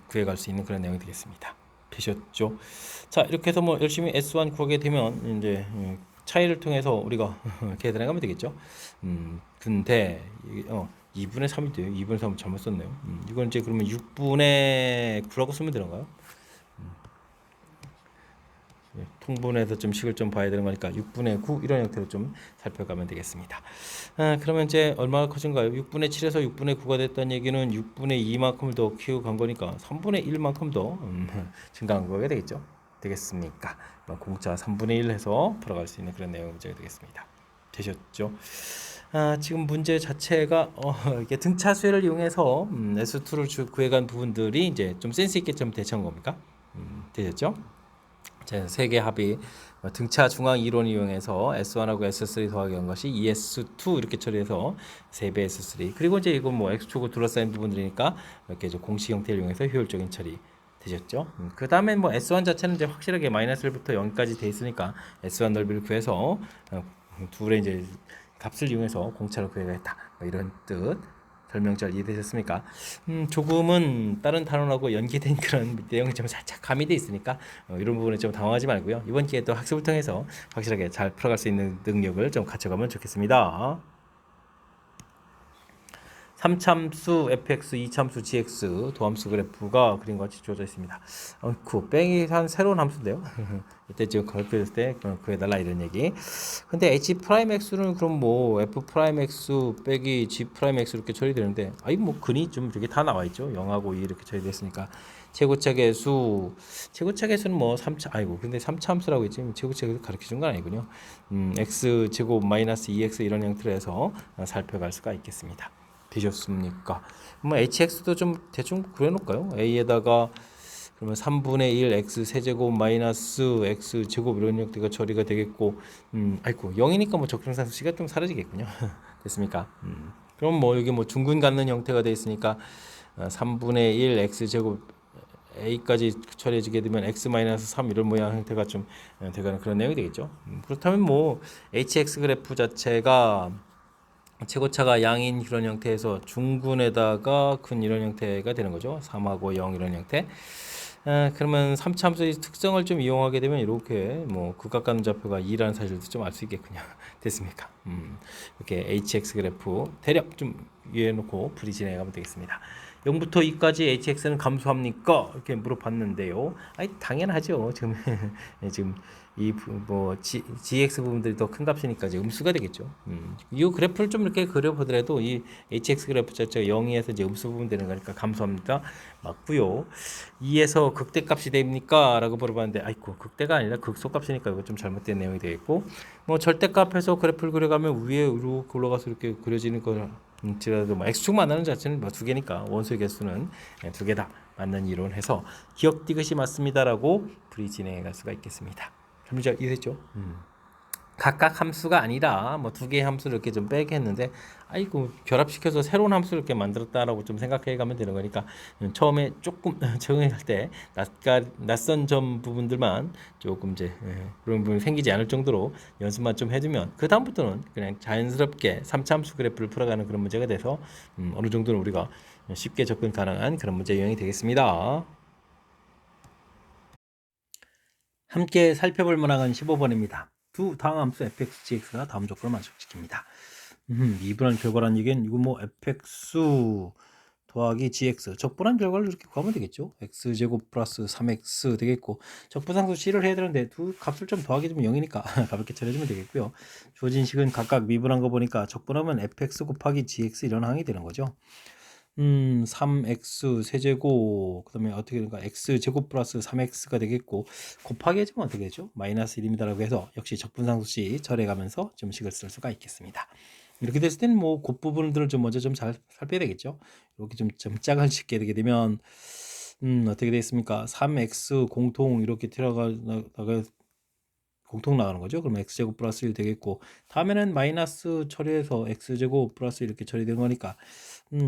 구해갈 수 있는 그런 내용이 되겠습니다. 되셨죠? 자, 이렇게 해서 뭐 열심히 S1 구하게 되면 이제 차이를 통해서 우리가 계산해 가면 되겠죠. 근데 2분의 3이 돼요. 2분의 3은 잘못 썼네요. 이건 이제 그러면 6분의 9라고 쓰면 되는가요? 통분해서 좀 식을 좀 봐야 되는 거니까 6분의 9 이런 형태로 좀 살펴가면 되겠습니다. 그러면 이제 얼마나 커진가요? 6분의 7에서 6분의 9가 됐다는 얘기는 6분의 2만큼을 더 키우고 간 거니까 3분의 1만큼 더 증가한 거가 되겠죠. 되겠습니까? 공짜 3분의 1 해서 풀어갈 수 있는 그런 내용의 문제가 되겠습니다. 되셨죠? 지금 문제 자체가 이렇게 등차 수열을 이용해서 S2를 구해간 부분들이 이제 좀 센스 있게 좀 대처한 겁니까? 되셨죠? 자, 세개 합이 등차 중앙 이론을 이용해서 S1하고 S3 더하기 한 것이 ES2 이렇게 처리해서 3배 S3, 그리고 이제 이건 뭐 X축으로 둘러싸인 부분들이니까 이렇게 이제 공식 형태를 이용해서 효율적인 처리 되셨죠? 그 다음에 뭐 S1 자체는 이제 확실하게 마이너스 1부터 0까지 돼 있으니까 S1 넓이를 구해서 둘의 이제 값을 이용해서 공차를 구해야겠다, 뭐 이런 뜻. 설명 잘 이해되셨습니까? 조금은 다른 단원하고 연계된 그런 내용이 좀 살짝 가미돼 있으니까 이런 부분에 좀 당황하지 말고요. 이번 기회에 또 학습을 통해서 확실하게 잘 풀어갈 수 있는 능력을 좀 갖춰가면 좋겠습니다. 3참수 fx, 2참수 gx 도함수 그래프가 그림과 같이 주어져 있습니다. 뺑이 한 새로운 함수인데요. 이때 지금 가르쳐줬을 때 구해달라 이런 얘기. 근데 h 프라임 x는 그럼 뭐 f 프라임 x 빼기 g 프라임 x 이렇게 처리되는데, 뭐 근이 좀 이렇게 다 나와 있죠. 0하고 2 이렇게 처리됐으니까 최고차 계수는 뭐 3차 근데 3차 함수라고 했지 최고차 계수 가르쳐 준 건 아니군요. x 제곱 마이너스 2x 이런 형태로 해서 살펴갈 수가 있겠습니다. 되셨습니까? 뭐 hx도 좀 대충 그려놓을까요? a에다가 그러면 3분의 1 x 세제곱 마이너스 x 제곱 이런 형태가 처리가 되겠고, 0이니까 뭐 적정상수식이 좀 사라지겠군요. 됐습니까? 그럼 뭐 여기 뭐 둥근 갖는 형태가 되어 있으니까 3분의 1 x 제곱 a까지 처리해지게 되면 x 마이너스 3 이런 모양 형태가 좀 되가는 그런 내용이 되겠죠. 그렇다면 뭐 hx 그래프 자체가 최고차가 양인 이런 형태에서 중근에다가 근 이런 형태가 되는 거죠. 3하고 0 이런 형태. 그러면 3참수의 특성을 좀 이용하게 되면 이렇게 뭐 극각가는 좌표가 2라는 사실도 좀 알 수 있겠군요. 됐습니까? 이렇게 hx 그래프 대략 좀 위에 놓고 풀이 진행해 가면 되겠습니다. 0부터 2까지 hx는 감소합니까? 이렇게 물어봤는데요. 아니 당연하죠. 지금 지금 뭐 gx 부분들이 더 큰 값이니까 이제 음수가 되겠죠. 이 그래프를 좀 이렇게 그려보더라도 이 hx 그래프 자체가 0에서 이제 음수 부분 되는 거니까 감소합니다. 맞고요. 2에서 극대값이 됩니까? 라고 물어봤는데 아이고 극대가 아니라 극소값이니까 이거 좀 잘못된 내용이 되겠고 뭐 절대값에서 그래프를 그려가면 위에 이렇게 올라가서 이렇게 그려지는 거지라도 뭐 x축 만나는 자체는 뭐 두 개니까 원소의 개수는 두 개다 맞는 이론해서 기억 디귿이 맞습니다라고 풀이 진행해 갈 수가 있겠습니다. 문제 이해됐죠? 각각 함수가 아니라 뭐 두 개의 함수를 이렇게 좀 빼게 했는데 아이고 결합시켜서 새로운 함수를 이렇게 만들었다라고 좀 생각해 가면 되는 거니까 처음에 조금 적응할 때 낯선 점 부분들만 조금 이제 그런 부분이 생기지 않을 정도로 연습만 좀 해두면 그 다음부터는 그냥 자연스럽게 3차 함수 그래프를 풀어가는 그런 문제가 돼서 어느 정도는 우리가 쉽게 접근 가능한 그런 문제 유형이 되겠습니다. 함께 살펴볼 문항은 15번입니다. 두 다음 함수 fx, gx가 다음 조건을 만족시킵니다. 미분한 결과란 얘기는 이거 뭐 fx 더하기 gx 적분한 결과를 이렇게 구하면 되겠죠. x제곱 플러스 3x 되겠고 적분상수 c를 해야 되는데 두 값을 좀 더하기 좀 0이니까 가볍게 처리해주면 되겠고요. 주어진 식은 각각 미분한 거 보니까 적분하면 fx 곱하기 gx 이런 항이 되는 거죠. 3x 세제곱 그다음에 어떻게 되는가 x제곱 플러스 3x가 되겠고 곱하기 해주면 어떻게 되죠? 마이너스 1입니다라고 해서 역시 적분상수식 절해가면서 좀 식을 쓸 수가 있겠습니다. 이렇게 됐을 때는 뭐 곱부분들을 좀 먼저 좀 잘 살펴야 되겠죠. 이렇게 좀 짝을 짓게 되게 되면 어떻게 되겠습니까? 3x 공통 이렇게 들어가다가 공통 나가는 거죠. 그럼 x제곱 플러스 1 되겠고 다음에는 마이너스 처리해서 x제곱 플러스 이렇게 처리되는 거니까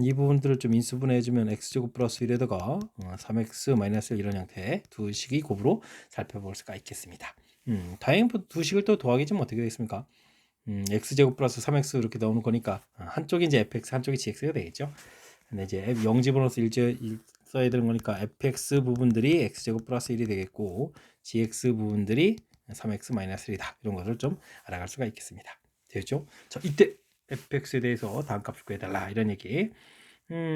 이 부분들을 좀 인수분해해주면 x제곱 플러스 1에다가 3x 마이너스 1 이런 형태의 두 식이 곱으로 살펴볼 수가 있겠습니다. 다행히 두 식을 또 더하기 좀 어떻게 되겠습니까? x제곱 플러스 3x 이렇게 나오는 거니까 한쪽이 이제 fx 한쪽이 gx가 되겠죠. 근데 이제 0 집어넣어서 1 써야 되는 거니까 fx 부분들이 x제곱 플러스 1이 되겠고 gx 부분들이 3x 마이너스 1이다. 이런 것을 좀 알아갈 수가 있겠습니다. 되겠죠? 자, 이때 fx에 대해서 다음 값을 구해달라 이런 얘기.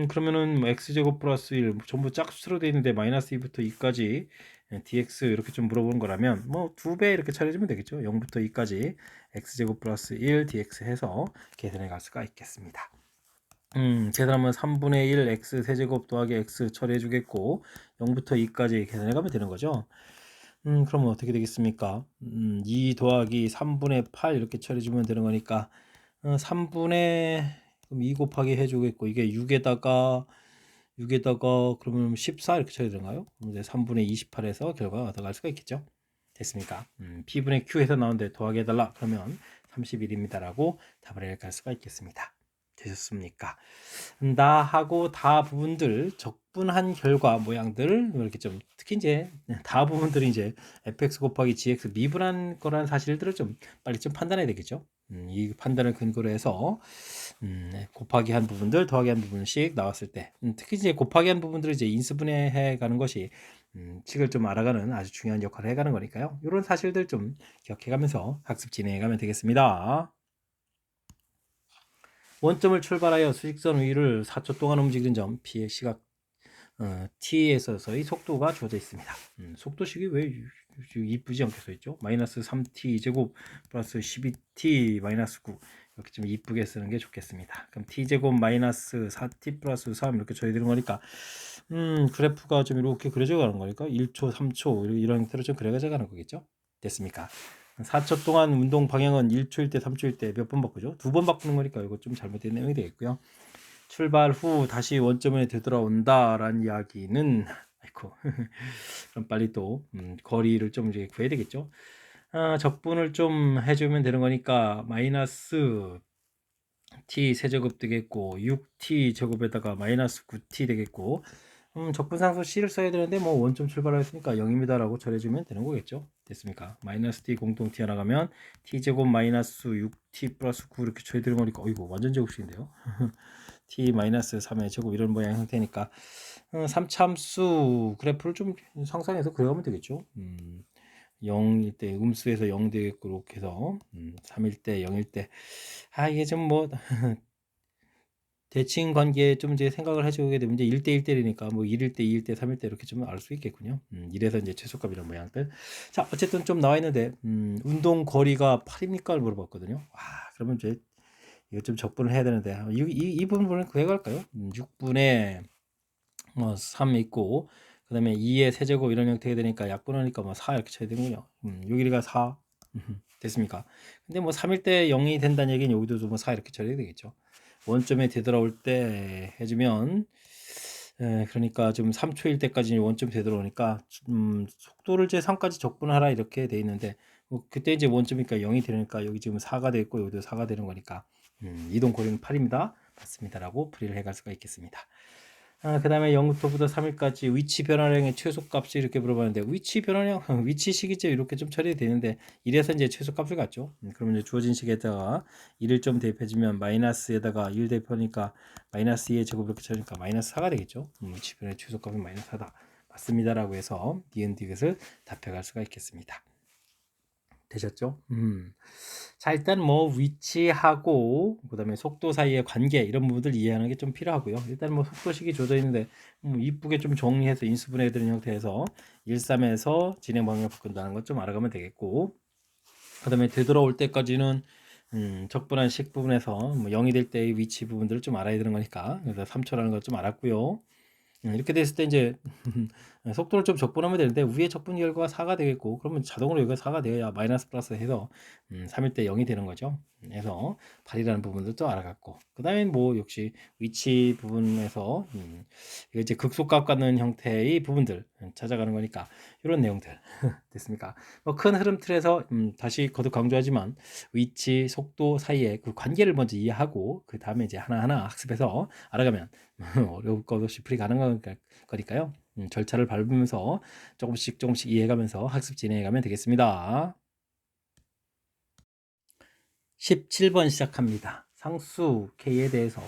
그러면은 뭐 x제곱 플러스 1 전부 짝수로 되어 있는데 마이너스 2부터 2까지 dx 이렇게 좀 물어보는 거라면 뭐 2배 이렇게 처리해주면 되겠죠. 0부터 2까지 x제곱 플러스 1 dx 해서 계산해 갈 수가 있겠습니다. 계산하면 3분의 1 x 세제곱 더하기 x 처리해 주겠고 0부터 2까지 계산해 가면 되는 거죠. 그러면 어떻게 되겠습니까? 2 더하기 3분의 8 이렇게 처리해 주면 되는 거니까 3분의 그럼 2 곱하기 해주겠고 이게 6에다가 그러면 14 이렇게 쳐야 되나요? 이제 3분의 28에서 결과가 나갈 수가 있겠죠. 됐습니까? P분의 Q에서 나오는데 더하기 해달라 그러면 31입니다라고 답을 해갈 수가 있겠습니다. 되셨습니까? 나하고 다 부분들 적분한 결과 모양들 이렇게 좀 특히 이제 다 부분들이 이제 fx 곱하기 gx 미분한 거란 사실들을 좀 빨리 좀 판단해야 되겠죠. 이 판단을 근거로 해서 곱하기 한 부분들 더하기 한 부분씩 나왔을 때 특히 이제 곱하기 한 부분들을 이제 인수분해해 가는 것이 식을 좀 알아가는 아주 중요한 역할을 해가는 거니까요. 이런 사실들 좀 기억해가면서 학습 진행해가면 되겠습니다. 원점을 출발하여 수직선 위를 4초 동안 움직이는 점 P의 시각 t에서의 속도가 주어져 있습니다. 속도식이 왜 이쁘지 않게 써있죠? 마이너스 3t 제곱 플러스 12t 마이너스 9 이렇게 좀 이쁘게 쓰는 게 좋겠습니다. 그럼 t 제곱 마이너스 4t 플러스 3 이렇게 줘야 되는 거니까 그래프가 좀 이렇게 그려져 가는 거니까 1초, 3초 이런 형태로 좀 그려져 가는 거겠죠? 됐습니까? 4초 동안 운동 방향은 1초일 때, 3초일 때 몇 번 바꾸죠? 2번 바꾸는 거니까 이거 좀 잘못된 내용이 되겠고요. 출발 후 다시 원점에 되돌아온다라는 이야기는 아이고 그럼 빨리 또 거리를 좀 이제 구해야 되겠죠. 적분을 좀 해주면 되는 거니까 마이너스 t 세제곱 되겠고 6t 제곱에다가 마이너스 9t 되겠고 적분상수 c를 써야 되는데 뭐 원점 출발했으니까 0입니다 라고 처리해주면 되는 거겠죠. 됐습니까? 마이너스 t 공통 t 하나 가면 t 제곱 마이너스 6t 플러스 9 이렇게 처리되는 거니까 어이구 완전 제곱식인데요. t 마이너스 3의 제곱 이런 모양 형태니까 3참수 그래프를 좀 상상해서 그려가면 되겠죠. 0일 때 음수에서 0 되겠고 이렇게 해서 3일 때 0일 때 이게 좀 뭐 대칭 관계에 좀 이제 생각을 해주게 되면 이제 1대 1대니까 뭐 1일 때, 2일 때, 3일 때 이렇게 좀 알 수 있겠군요. 1에서 이제 최소값 이런 모양들. 자, 어쨌든 좀 나와 있는데, 운동 거리가 8입니까? 물어봤거든요. 그러면 이제 이거 좀 적분을 해야 되는데, 이 부분은 구해갈까요? 6분의 뭐 3 있고, 그 다음에 2의 세제곱 이런 형태가 되니까 약분하니까 뭐 4 이렇게 쳐야 되는군요. 요 길이가 4. 됐습니까? 근데 뭐 3일 때 0이 된다는 얘기는 여기도 뭐 4 이렇게 처리해야 되겠죠. 원점에 되돌아올 때 해주면 그러니까 좀 3초일 때까지 원점 되돌아오니까 속도를 이제 3까지 적분하라 이렇게 돼 있는데 뭐 그때 이제 원점이니까 0이 되니까 여기 지금 4가 돼 있고 여기도 4가 되는 거니까 이동 거리는 8입니다. 맞습니다라고 풀이를 해갈 수가 있겠습니다. 그 다음에 0부터 3일까지 위치 변화량의 최소값이 이렇게 물어봤는데 위치 변화량, 위치 시기제 이렇게 좀 처리되는데 1에서 이제 최소값을 갖죠. 그러면 이제 주어진 식에다가 1을 좀 대입해주면 마이너스에다가 1 대입하니까 마이너스 2의 제곱 이렇게 처리니까 마이너스 4가 되겠죠. 위치 변화의 최소값은 마이너스 4다. 맞습니다라고 해서 니은디귿을 답해갈 수가 있겠습니다. 되셨죠? 자, 일단 뭐 위치하고 그다음에 속도 사이의 관계 이런 부분들 이해하는 게 좀 필요하고요. 일단 뭐 속도식이 줘져 있는데 이쁘게 좀 정리해서 인수분해 드는 형태에서 1,3에서 진행 방향을 바꾼다는 것 좀 알아가면 되겠고, 그다음에 되돌아올 때까지는 적분한 식 부분에서 뭐 0이 될 때의 위치 부분들을 좀 알아야 되는 거니까 그래서 3초라는 걸 좀 알았고요. 이렇게 됐을 때 이제 속도를 좀 적분하면 되는데 위에 적분 결과가 4가 되겠고 그러면 자동으로 여기가 4가 되어야 마이너스 플러스 해서 3일 때 0이 되는 거죠. 그래서 8이라는 부분들도 알아갔고 그 다음에 뭐 역시 위치 부분에서 이거 이제 극소값 갖는 형태의 부분들 찾아가는 거니까 이런 내용들 됐습니까? 뭐 큰 흐름 틀에서 다시 거듭 강조하지만 위치, 속도 사이의 그 관계를 먼저 이해하고 그 다음에 이제 하나하나 학습해서 알아가면 어려울 것 없이 풀이 가능한 거니까요. 절차를 밟으면서 조금씩 이해해가면서 학습 진행해가면 되겠습니다. 17번 시작합니다. 상수 K에 대해서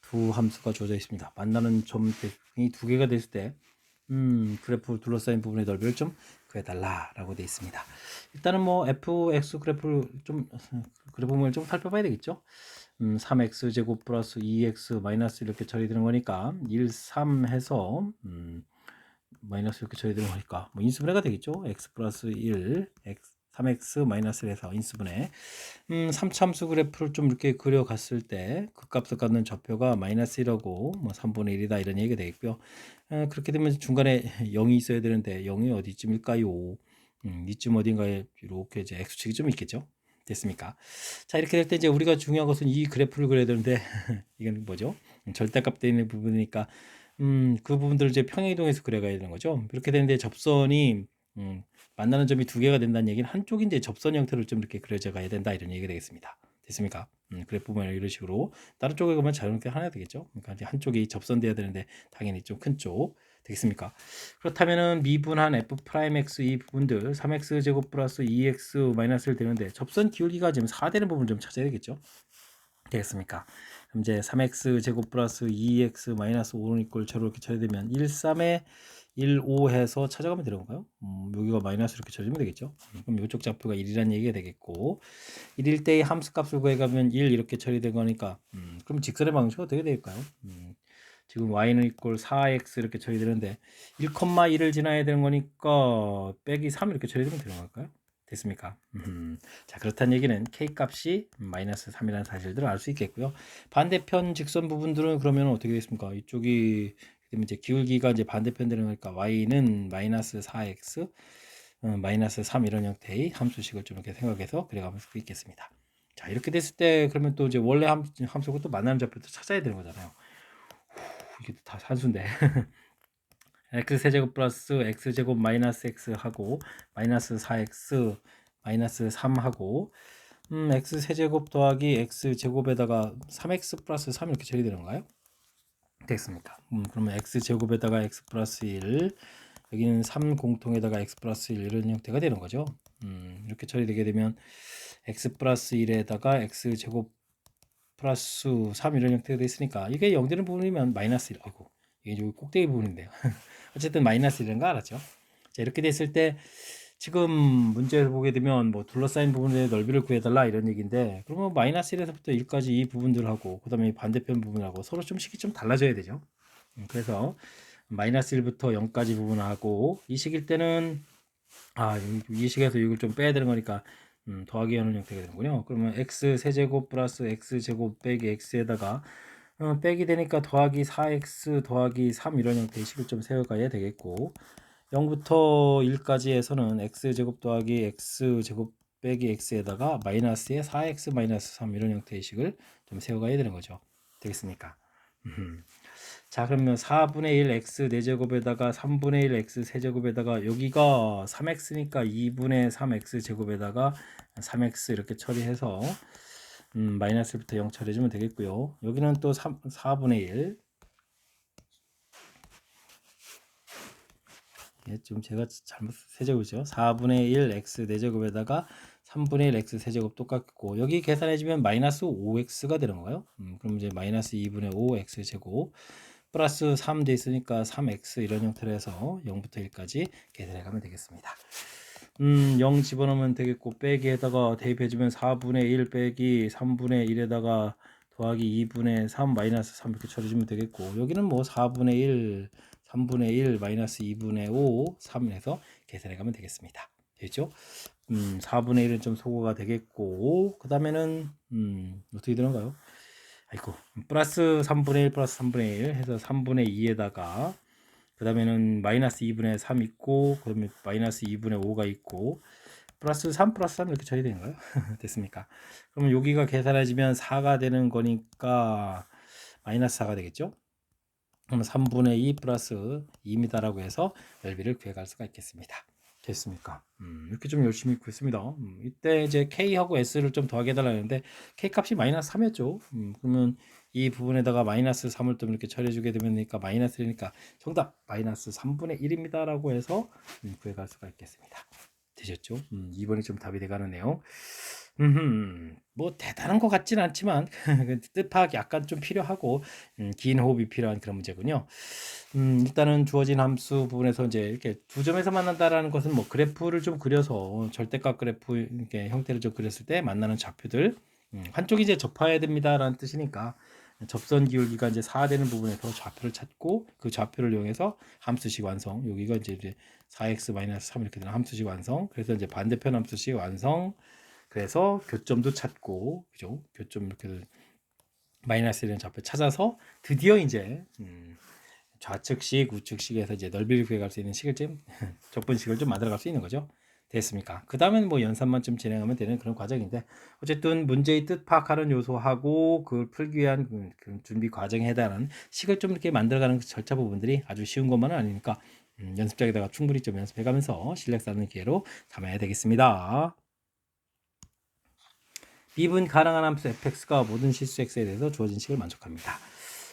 두 함수가 주어져 있습니다. 만나는 점이 두 개가 됐을 때 그래프 둘러싸인 부분의 넓이를 좀 구해달라라고 되어 있습니다. 일단은 뭐 fx 그래프를 그래프를 좀 살펴봐야 되겠죠. 3x 제곱 플러스 2x 마이너스 이렇게 처리되는 거니까 1, 3 해서 마이너스 이렇게 처리되는 거니까 뭐 인수분해가 되겠죠. x 플러스 1, x 3x 마이너스를 해서 인수분해 3참수 그래프를 좀 이렇게 그려갔을 때 그 값을 갖는 좌표가 마이너스 1하고 뭐 3분의 1이다 이런 얘기가 되겠고요. 그렇게 되면 중간에 0이 있어야 되는데 0이 어디쯤일까요? 이쯤 어딘가에 이렇게 이제 x축이 좀 있겠죠. 됐습니까? 자, 이렇게 될 때 이제 우리가 중요한 것은 이 그래프를 그려야 되는데 이건 뭐죠? 절대값 되어 있는 부분이니까 그 부분들을 이제 평행이동해서 그려가야 되는 거죠. 이렇게 되는데 접선이 만나는 점이 두 개가 된다는 얘기는 한쪽이 이제 접선 형태로 좀 이렇게 그려져 가야 된다 이런 얘기가 되겠습니다. 됐습니까? 그래프 보면 이런 식으로 다른 쪽에 가면 자연스럽게 하나 되겠죠. 그러니까 이제 한쪽이 접선돼야 되는데 당연히 좀 큰 쪽 되겠습니까? 그렇다면은 미분한 f 프라임 x 이 부분들 3x 제곱 플러스 2x 마이너스를 되는데 접선 기울기가 지금 4 되는 부분을 좀 찾아야 되겠죠. 되겠습니까? 그럼 이제 3x 제곱 플러스 2x 마이너스 5는 이꼴 제로 이렇게 처리되면 1, 3에 1, 5 해서 찾아가면 되는 건가요? 여기가 마이너스 이렇게 처리되면 되겠죠. 그럼 이쪽 좌표가 1이라는 얘기가 되겠고 1일 때의 함수값을 구해가면 1 이렇게 처리된 거니까 그럼 직선의 방식이 어떻게 될까요? 지금 y는 이꼴 4x 이렇게 처리되는데 1,1을 지나야 되는 거니까 빼기 3 이렇게 처리되면 되는 걸까요? 됐습니까? 자, 그렇다는 얘기는 K값이 마이너스 3이라는 사실들을 알 수 있겠고요. 반대편 직선 부분들은 그러면 어떻게 되겠습니까? 이쪽이 이제 기울기가 이제 반대편 되는 거니까 Y는 마이너스 4X 마이너스 3 이런 형태의 함수식을 좀 이렇게 생각해서 그려가볼 수 있겠습니다. 자, 이렇게 됐을 때 그러면 또 이제 원래 함수고 또 만나는 좌표도 찾아야 되는 거잖아요. 이게 다 산수인데 x세제곱 플러스 x제곱 마이너스 x 하고 마이너스 4x 마이너스 3 하고 x세제곱 더하기 x제곱에다가 3x 플러스 3 이렇게 처리되는 건가요? 됐습니까? 그러면 x제곱에다가 x 플러스 1 여기는 3 공통에다가 x 플러스 1 이런 형태가 되는 거죠. 이렇게 처리되게 되면 x 플러스 1에다가 x제곱 플러스 3 이런 형태가 되어 있으니까 이게 0 되는 부분이면 마이너스 1 아이고 이게 여기 꼭대기 부분인데요. 어쨌든 마이너스 1인 거 알았죠? 자, 이렇게 됐을 때 지금 문제를 보게 되면 뭐 둘러싸인 부분의 넓이를 구해달라 이런 얘기인데, 그러면 마이너스 1에서부터 1까지 이 부분들하고 그다음에 반대편 부분하고 서로 좀 식이 좀 달라져야 되죠. 그래서 마이너스 1부터 0까지 부분하고 이 식일 때는 이 식에서 이걸 좀 빼야 되는 거니까 더하기 하는 형태가 되는군요. 그러면 x 세제곱 플러스 x 제곱 빼기 x에다가 빼기 되니까 더하기 4x 더하기 3 이런 형태의 식을 좀 세워가야 되겠고, 0부터 1까지 해서는 x제곱 더하기 x제곱 빼기 x에다가 마이너스에 4x 마이너스 3 이런 형태의 식을 좀 세워가야 되는 거죠. 되겠습니까? 자, 그러면 4분의 1 x 4제곱에다가 3분의 1 x 세제곱에다가 여기가 3x니까 2분의 3 x 제곱에다가 3x 이렇게 처리해서 마이너스부터 0 처리해주면 되겠고요. 여기는 또 4분의 1, 지금 제가 잘못 세제곱이죠. 4분의 1 x 4제곱에다가 3분의 1 x 세제곱 똑같고, 여기 계산해주면 마이너스 5x가 되는 거예요. 그럼 이제 마이너스 2분의 5 x 제곱 플러스 3 돼 있으니까 3x 이런 형태로 해서 0부터 1까지 계산해 가면 되겠습니다. 0 집어넣으면 되겠고, 빼기에다가 대입해주면 4분의 1 빼기 3분의 1에다가 더하기 2분의 3 마이너스 3 이렇게 처리해주면 되겠고, 여기는 뭐 4분의 1 3분의 1 마이너스 2분의 5 3에서 계산해 가면 되겠습니다. 되죠? 4분의 1은 좀 소거가 되겠고, 그 다음에는 어떻게 되는가요? 아이고, 플러스 3분의 1 플러스 3분의 1 해서 3분의 2에다가 그 다음에는 마이너스 2분의 3 있고, 그 다음에 마이너스 2분의 5가 있고, 플러스 3 플러스 3 이렇게 처리되는 거예요. 됐습니까? 그러면 여기가 계산해지면 4가 되는 거니까 마이너스 4가 되겠죠? 그럼 3분의 2 플러스 2입니다라고 해서 넓이를 구해갈 수가 있겠습니다. 됐습니까? 이렇게 좀 열심히 구했습니다. 이때 이제 K하고 S를 좀 더하게 해달라 했는데 K 값이 마이너스 3이었죠. 그러면 이 부분에다가 마이너스 3을 좀 이렇게 처리해주게 되면니까 마이너스 1이니까 정답 마이너스 3분의 1입니다라고 해서 구해갈 수가 있겠습니다. 되셨죠? 2번이 좀 답이 돼가는 내용. 뭐 대단한 것 같지는 않지만 뜻 파악이 약간 좀 필요하고 긴 호흡이 필요한 그런 문제군요. 일단은 주어진 함수 부분에서 이제 이렇게 두 점에서 만난다라는 것은 뭐 그래프를 좀 그려서 절대값 그래프 이렇게 형태를 좀 그렸을 때 만나는 좌표들, 한쪽이 이제 접해야 됩니다라는 뜻이니까 접선 기울기가 이제 4 되는 부분에서 좌표를 찾고 그 좌표를 이용해서 함수식 완성. 여기가 이제 4x-3 이렇게 되는 함수식 완성. 그래서 이제 반대편 함수식 완성. 그래서 교점도 찾고, 그죠? 교점 이렇게 마이너스 1은 좌표 찾아서 드디어 이제 좌측식, 우측식에서 이제 넓이를 구해갈 수 있는 식을 좀 적분식을 좀 만들어갈 수 있는 거죠. 됐습니까? 그 다음엔 뭐 연산만 좀 진행하면 되는 그런 과정인데, 어쨌든 문제의 뜻 파악하는 요소하고 그걸 풀기 위한 그 준비 과정에 해당하는 식을 좀 이렇게 만들어가는 그 절차 부분들이 아주 쉬운 것만은 아니니까 연습장에다가 충분히 좀 연습해가면서 실력 쌓는 기회로 삼아야 되겠습니다. 미분 가능한 함수 fx가 모든 실수 x에 대해서 주어진 식을 만족합니다.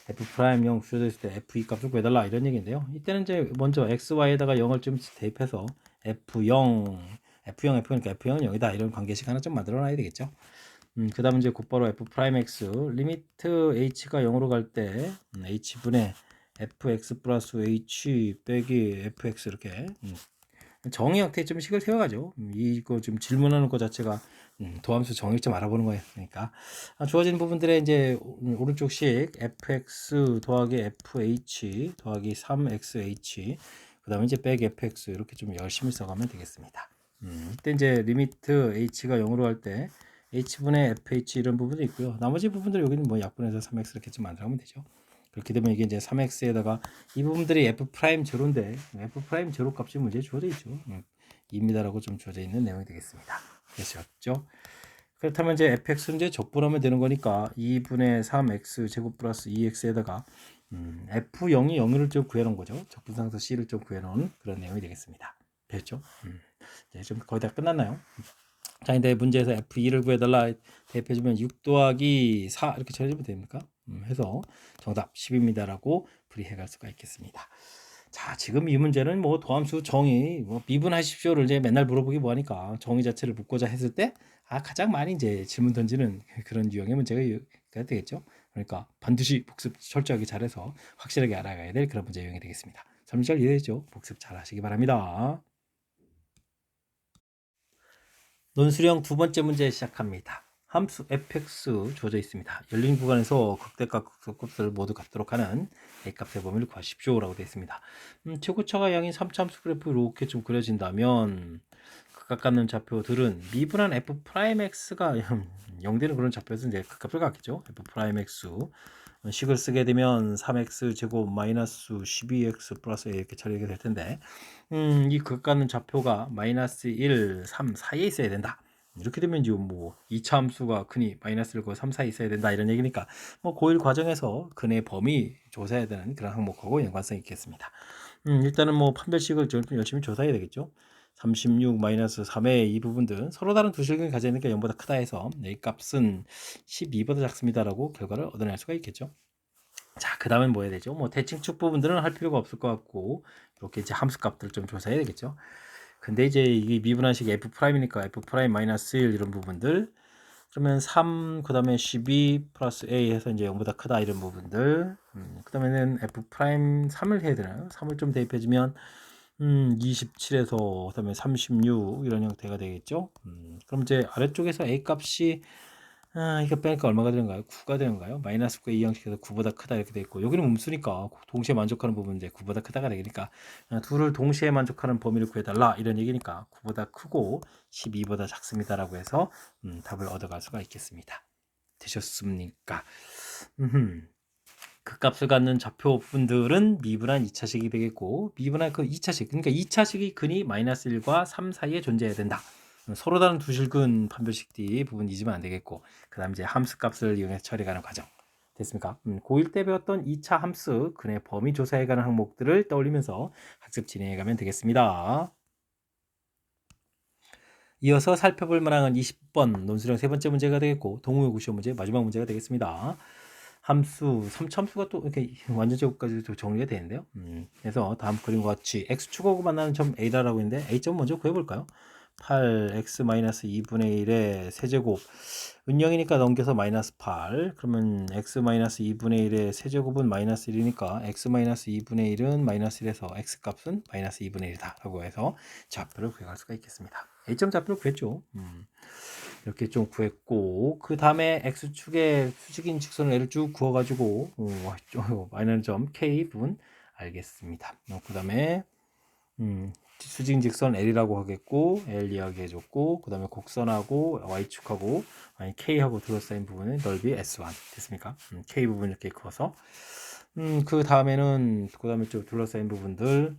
f'영 주어져 있을 때 f2 값을 구해달라 이런 얘기인데요. 이때는 이제 먼저 xy에다가 0을 좀 대입해서 f0, F0그러니까 F0은 0이다 이런 관계식 하나 좀 만들어 놔야 되겠죠. 그 다음 이제 곧바로 f'x 리미트 h가 0으로 갈 때 h분의 fx 플러스 h 빼기 fx 이렇게 정의 형태의 좀 식을 세워가죠. 이거 좀 질문하는 것 자체가 도함수 정의 좀 알아보는 거예요. 그러니까 주어진 부분들의 이제 오른쪽식 fx 더하기 fh 더하기 3xh 그 다음에 이제 빼기 fx 이렇게 좀 열심히 써가면 되겠습니다. 이때 이제 리미트 h가 0으로 할 때 h분의 fh 이런 부분도 있고요. 나머지 부분들 여기는 뭐 약분해서 3x 이렇게 좀 만들어가면 되죠. 그렇게 되면 이게 이제 3x에다가 이 부분들이 f'0인데 f'0 값이 문제에 주어져 있죠. 2입니다라고 좀 주어져 있는 내용이 되겠습니다. 되셨죠? 그렇다면 이제 fx는 이제 적분하면 되는 거니까 2분의 3x 제곱 플러스 2x에다가 f0이 0을 좀 구해놓은 거죠. 적분상수 c를 좀 구해놓은 그런 내용이 되겠습니다. 됐죠? 이제 좀 거의 다 끝났나요? 자, 근데 문제에서 f2를 구해달라 대입해주면 6 더하기 4 이렇게 처리해주면 됩니까? 해서 정답 10입니다라고 풀이해갈 수가 있겠습니다. 자, 지금 이 문제는 뭐 도함수 정의 뭐 미분하십시오를 이제 맨날 물어보기 뭐하니까 정의 자체를 묻고자 했을 때 가장 많이 이제 질문 던지는 그런 유형의 문제가 되겠죠. 그러니까 반드시 복습 철저하게 잘해서 확실하게 알아가야 될 그런 문제 유형이 되겠습니다. 설명 잘 이해되죠? 복습 잘 하시기 바랍니다. 논술형 두 번째 문제 시작합니다. 함수 fx 주어져 있습니다. 열린 구간에서 극대값, 극소값을 모두 갖도록 하는 a값의 범위를 구하십시오 라고 되어 있습니다. 최고차가 양인 3차함수 그래프 이렇게 좀 그려진다면 극값 갖는 좌표들은 미분한 f'x가 0되는 그런 좌표에서 이제 극값을 갖겠죠. f'x 식을 쓰게 되면 3x 제곱 마이너스 12x 플러스 a 이렇게 처리가 될 텐데 이 극 갖는 좌표가 마이너스 1, 3 사이에 있어야 된다. 이렇게 되면 이제 뭐 2차 함수가 근이 마이너스 1과 3 사이에 있어야 된다 이런 얘기니까 뭐 고1 과정에서 근의 범위 조사해야 되는 그런 항목하고 연관성이 있겠습니다. 일단은 뭐 판별식을 좀 열심히 조사해야 되겠죠. 36 마이너스 3의 이 부분들은 서로 다른 두 실근이 가져 있는 게 0보다 크다 해서 a 값은 12보다 작습니다라고 결과를 얻어낼 수가 있겠죠. 자, 그 다음엔 뭐 해야 되죠? 뭐 대칭축 부분들은 할 필요가 없을 것 같고 이렇게 이제 함수 값들 좀 조사해야 되겠죠. 근데 이제 이게 미분한식 f'이니까 f' 마이너스 1 이런 부분들 그러면 3 그 다음에 12 플러스 a 해서 이제 0보다 크다 이런 부분들 그 다음에는 f' 3을 해야 되나요? 3을 좀 대입해주면 27에서 그다음에 36 이런 형태가 되겠죠. 그럼 이제 아래쪽에서 a 값이 이거 빼니까 얼마가 되는가요? 9가 되는가요? 마이너스 9의 이 형식에서 9보다 크다 이렇게 돼 있고 여기는 음수니까 동시에 만족하는 부분인데 9보다 크다가 되니까 둘을 동시에 만족하는 범위를 구해달라 이런 얘기니까 9보다 크고 12보다 작습니다라고 해서 답을 얻어갈 수가 있겠습니다. 되셨습니까? 그 값을 갖는 좌표분들은 미분한 2차식이 되겠고 미분한 그 2차식 그러니까 2차식이 근이 마이너스 1과 3 사이에 존재해야 된다. 서로 다른 두 실근 판별식 D 부분 잊으면 안 되겠고 그 다음 이제 함수 값을 이용해서 처리하는 과정 됐습니까? 고1 때 배웠던 2차 함수 근의 범위 조사에 관한 항목들을 떠올리면서 학습 진행해 가면 되겠습니다. 이어서 살펴볼 만한 건 20번 논술형 세 번째 문제가 되겠고 동호회 구시험 문제 마지막 문제가 되겠습니다. 함수 3차함수가 또 이렇게 완전 제곱까지 정리가 되는데요. 그래서 다음 그림과 같이 x축하고 만나는 점 a라고 있는데 a점 먼저 구해볼까요? 8x-2분의 1의 세제곱 은영이니까 넘겨서 마이너스 8 그러면 x-2분의 1의 세제곱은 마이너스 1이니까 x-2분의 1은 마이너스 1에서 x값은 마이너스 2분의 1이다 라고 해서 좌표를 구해갈 수가 있겠습니다. a점 좌표를 구했죠. 이렇게 좀 구했고 그 다음에 x축의 수직인 직선을 L을 쭉 그어가지고 마이너스 점 K 부분 알겠습니다. 그 다음에 수직인 직선 L이라고 하겠고 L 이야기해줬고 그 다음에 곡선하고 Y축하고 K하고 둘러싸인 부분은 넓이 S1 됐습니까? K 부분 이렇게 그어서 그 다음에는 그 다음에 좀 둘러싸인 부분들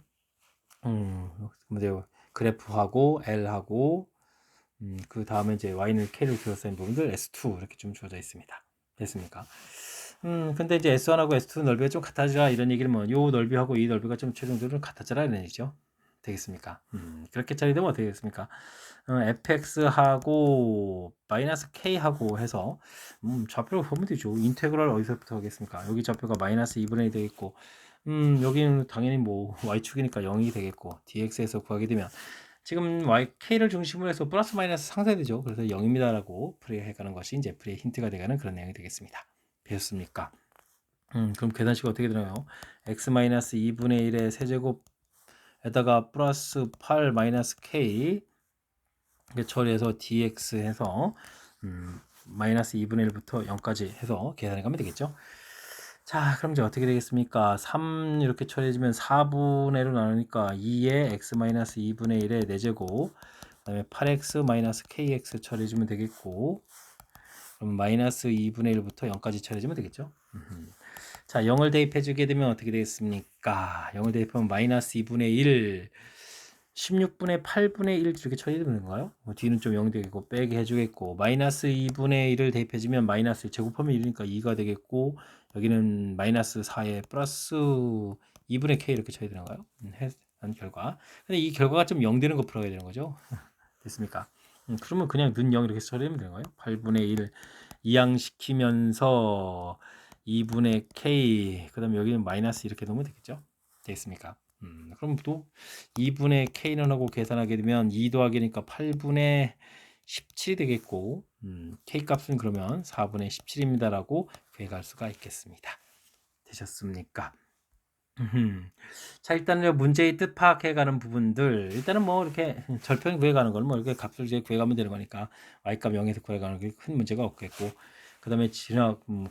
그래프하고 L하고 그 다음에 이제 Y는 K를 둘러싸인 부분들 S2 이렇게 좀 주어져 있습니다. 됐습니까? 근데 이제 S1하고 S2 넓이가 좀 같아지라 이런 얘기를 뭐 요 넓이하고 이 넓이가 좀 최종적으로 같아지라 이런 얘기죠. 되겠습니까? 그렇게 처리되면 어떻게 되겠습니까? fx하고 마이너스 k하고 해서 좌표를 보면 되죠. 인테그랄 어디서부터 하겠습니까? 여기 좌표가 마이너스 2분의 1 되겠고 여기는 당연히 뭐 y축이니까 0이 되겠고 dx에서 구하게 되면 지금 k를 중심으로 해서 플러스 마이너스 상쇄되죠. 그래서 0입니다라고 풀이해가는 것이 이제 풀이의 힌트가 되가는 그런 내용이 되겠습니다. 되셨습니까? 그럼 계산식이 어떻게 되나요? x-2분의 1의 세제곱에다가 플러스 8 마이너스 k 처리해서 dx 해서 마이너스 2분의 1부터 0까지 해서 계산해 가면 되겠죠. 자, 그럼 이제 어떻게 되겠습니까? 3 이렇게 처리해주면 4분의 1로 나누니까 2의 x-2분의 1의 4제곱 그 다음에 8x-kx 처리해주면 되겠고 그럼 마이너스 2분의 1부터 0까지 처리해주면 되겠죠. 자, 0을 대입해주게 되면 어떻게 되겠습니까? 0을 대입하면 마이너스 2분의 1 16분의 8분의 1 이렇게 처리되는 건가요? 뒤는 좀 0이 되겠고 빼게 해주겠고 마이너스 2분의 1을 대입해주면 마이너스 제곱하면 1이니까 2가 되겠고 여기는 마이너스 4에 플러스 2분의 k 이렇게 처리되는 건가요? 한 결과 근데 이 결과가 좀 0 되는 거 풀어야 되는 거죠. 됐습니까? 그러면 그냥 는 0 이렇게 처리하면 되는 거예요. 8분의 1 이항시키면서 2분의 k 그 다음에 여기는 마이너스 이렇게 넣으면 되겠죠. 됐습니까? 그럼 또 2분의 k는 하고 계산하게 되면 2 더하기니까 8분의 17이 되겠고 k 값은 그러면 4분의 17입니다라고 구해갈 수가 있겠습니다. 되셨습니까? 음흠. 자, 일단은 문제의 뜻 파악해가는 부분들, 일단은 뭐 이렇게 절편 구해가는 건 뭐 이렇게 값을 이제 구해가면 되는 거니까 y값 0에서 구해가는 게 큰 문제가 없겠고, 그 다음에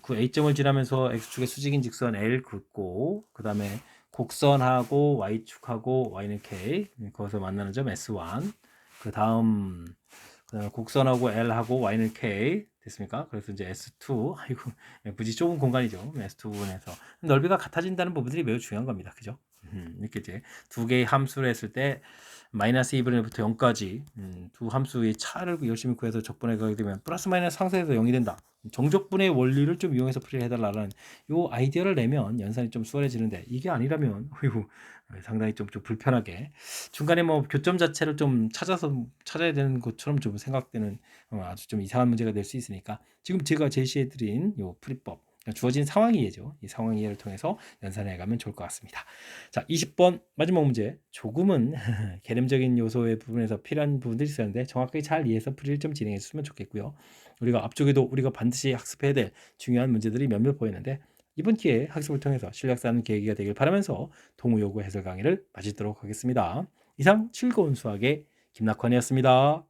그 A점을 지나면서 X축의 수직인 직선 L 긋고, 그 다음에 곡선하고 Y축하고 Y는 K, 거기서 만나는 점 S1, 그 다음 그다음에 곡선하고 L하고 Y는 K 됐습니까? 그래서 이제 S2 아이고 굳이 좁은 공간이죠. S2 부분에서 넓이가 같아진다는 부분들이 매우 중요한 겁니다. 그죠? 이렇게 이제 두 개의 함수를 했을 때 마이너스 2분의부터 0까지 두 함수의 차를 열심히 구해서 적분해 가게 되면 플러스 마이너스 상쇄해서 0이 된다. 정적분의 원리를 좀 이용해서 풀이를 해달라는 요 아이디어를 내면 연산이 좀 수월해지는데 이게 아니라면 어이구, 상당히 좀 불편하게 중간에 뭐 교점 자체를 좀 찾아야 되는 것처럼 좀 생각되는 아주 좀 이상한 문제가 될 수 있으니까 지금 제가 제시해드린 요 풀이법 주어진 상황 이해죠. 이 상황 이해를 통해서 연산해 가면 좋을 것 같습니다. 자, 20번 마지막 문제. 조금은 개념적인 요소의 부분에서 필요한 부분들이 있었는데 정확하게 잘 이해해서 풀이를 좀 진행해 주시면 좋겠고요. 우리가 앞쪽에도 우리가 반드시 학습해야 될 중요한 문제들이 몇몇 보이는데 이번 기회에 학습을 통해서 실력 쌓는 계기가 되길 바라면서 동우요구 해설 강의를 마치도록 하겠습니다. 이상 즐거운 수학의 김낙환이었습니다.